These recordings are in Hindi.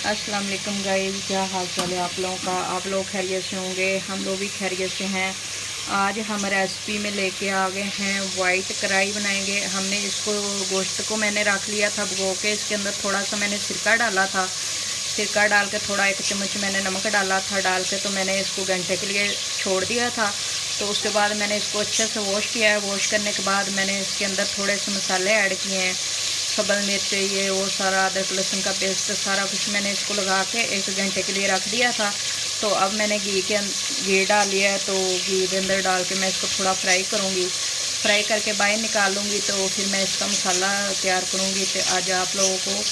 अस्सलाम वालेकुम गाइस, क्या हाल चाल है आप लोगों का। आप लोग खैरियत से होंगे, हम लोग भी खैरियत से हैं। आज हम रेसिपी में लेके आ गए हैं वाइट कढ़ाई बनाएंगे। हमने इसको गोश्त को मैंने रख लिया था भिगो के। इसके अंदर थोड़ा सा मैंने सिरका डाला था। सिरका डाल के थोड़ा 1 चम्मच मैंने नमक डाला था। डाल के तो मैंने इसको घंटे के लिए छोड़ दिया था। तो उसके बाद मैंने इसको अच्छे से वॉश किया है। वॉश करने के बाद मैंने इसके अंदर थोड़े से मसाले ऐड किए हैं, सब्ज़ मिर्च, ये वो सारा, अदरक लहसुन का पेस्ट, सारा कुछ मैंने इसको लगा के 1 घंटे के लिए रख दिया था। तो अब मैंने घी डाल लिया है। तो घी के अंदर डाल के मैं इसको थोड़ा फ्राई करूँगी। फ्राई करके बाहर निकालूँगी तो फिर मैं इसका मसाला तैयार करूँगी। तो आज आप लोगों को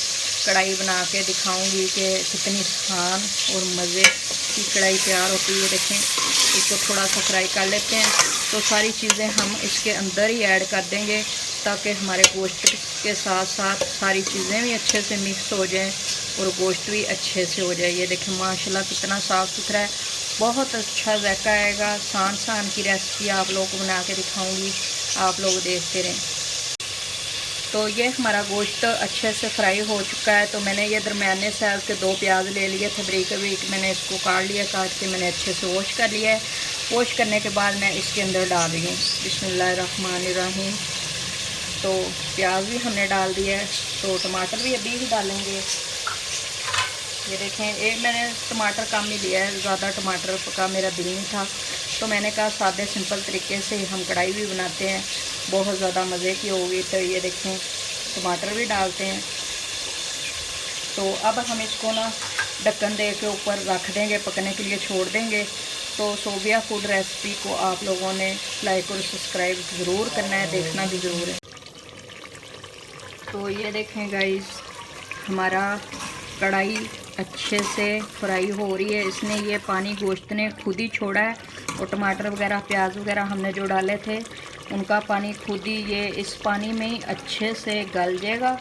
कढ़ाई बना के दिखाऊँगी कि कितनी आसान और मज़े की कढ़ाई तैयार होती है। देखें, इसको थोड़ा सा फ्राई कर लेते हैं। तो सारी चीज़ें हम इसके अंदर ही ऐड कर देंगे ताकि हमारे गोश्त के साथ साथ सारी चीज़ें भी अच्छे से मिक्स हो जाएं और गोश्त भी अच्छे से हो जाए। ये देखें माशाल्लाह कितना साफ़ सुथरा है, बहुत अच्छा जायका आएगा। सान की रेसिपी आप लोगों को बना के दिखाऊंगी, आप लोग देखते रहें। तो ये हमारा गोश्त अच्छे से फ्राई हो चुका है। तो मैंने ये दरमियाने साइज़ के 2 प्याज ले लिए थे, बारीक बारीक मैंने इसको काट लिया। काट के मैंने अच्छे से वॉश कर लिया है। वॉश करने के बाद मैं इसके अंदर डाल रही हूँ बिस्मिल्लाहिर्रहमानिर्रहीम। तो प्याज भी हमने डाल दिया है। तो टमाटर भी अभी ही डालेंगे। ये देखें, एक मैंने टमाटर कम ही लिया है, ज़्यादा टमाटर का मेरा दिल नहीं था। तो मैंने कहा सादे सिंपल तरीके से हम कढ़ाई भी बनाते हैं, बहुत ज़्यादा मज़े की होगी। तो ये देखें टमाटर भी डालते हैं। तो अब हम इसको ना ढक्कन दे के ऊपर रख देंगे, पकने के लिए छोड़ देंगे। तो सोबिया फूड रेसिपी को आप लोगों ने लाइक और सब्सक्राइब ज़रूर करना है, देखना भी ज़रूर है। तो ये देखें गाइस, हमारा कढ़ाई अच्छे से फ्राई हो रही है। इसने ये पानी गोश्त ने खुद ही छोड़ा है और टमाटर वगैरह प्याज वगैरह हमने जो डाले थे उनका पानी खुद ही ये इस पानी में ही अच्छे से गल जाएगा।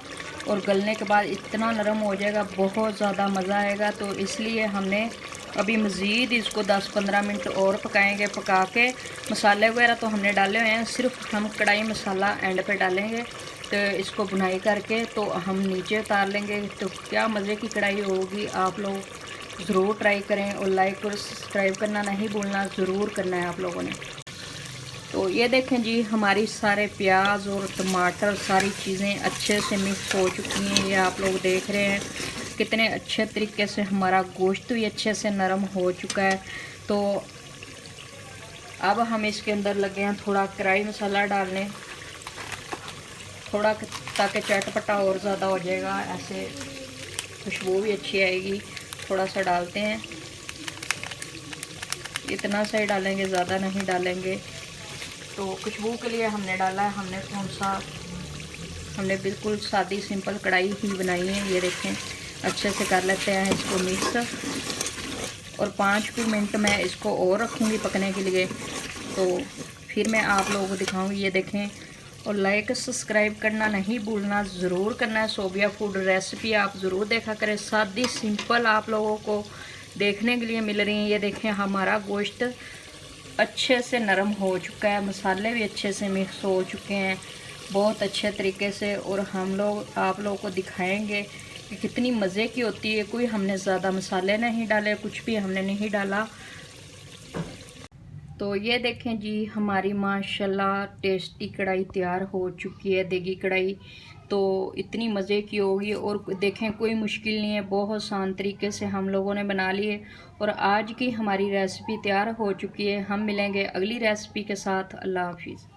और गलने के बाद इतना नरम हो जाएगा, बहुत ज़्यादा मज़ा आएगा। तो इसलिए हमने अभी मज़ीद इसको 10-15 मिनट और पकाएंगे। पका के मसाले वगैरह तो हमने डाले हुए हैं, सिर्फ हम कढ़ाई मसाला एंड पे डालेंगे। तो इसको बुनाई करके तो हम नीचे उतार लेंगे। तो क्या मज़े की कढ़ाई होगी, आप लोग ज़रूर ट्राई करें और लाइक और सब्सक्राइब करना नहीं भूलना, ज़रूर करना है आप लोगों ने। तो ये देखें जी, हमारी सारे प्याज और टमाटर सारी चीज़ें अच्छे से मिक्स हो चुकी हैं। ये आप लोग देख रहे हैं कितने अच्छे तरीके से हमारा गोश्त भी अच्छे से नरम हो चुका है। तो अब हम इसके अंदर लगे हैं थोड़ा कढ़ाई मसाला डालने, थोड़ा ताकि चटपटा और ज़्यादा हो जाएगा, ऐसे खुशबू भी अच्छी आएगी। थोड़ा सा डालते हैं, इतना सा ही डालेंगे, ज़्यादा नहीं डालेंगे। तो खुशबू के लिए हमने डाला है। हमने कौन सा, हमने बिल्कुल सादी सिंपल कढ़ाई ही बनाई है। ये देखें, अच्छे से कर लेते हैं इसको मिक्स। और 5 मिनट मैं इसको और रखूँगी पकने के लिए। तो फिर मैं आप लोगों को दिखाऊँगी। ये देखें, और लाइक सब्सक्राइब करना नहीं भूलना, ज़रूर करना है। सोबिया फूड रेसिपी आप ज़रूर देखा करें, सादी सिंपल आप लोगों को देखने के लिए मिल रही है। ये देखें हमारा गोश्त अच्छे से नरम हो चुका है, मसाले भी अच्छे से मिक्स हो चुके हैं बहुत अच्छे तरीके से। और हम लोग आप लोगों को दिखाएंगे कि कितनी मज़े की होती है। कोई हमने ज़्यादा मसाले नहीं डाले, कुछ भी हमने नहीं डाला। तो ये देखें जी, हमारी माशाल्लाह टेस्टी कढ़ाई तैयार हो चुकी है, देगी कढ़ाई। तो इतनी मज़े की होगी और देखें कोई मुश्किल नहीं है, बहुत आसान तरीके से हम लोगों ने बना लिए। और आज की हमारी रेसिपी तैयार हो चुकी है। हम मिलेंगे अगली रेसिपी के साथ। अल्लाह हाफिज़।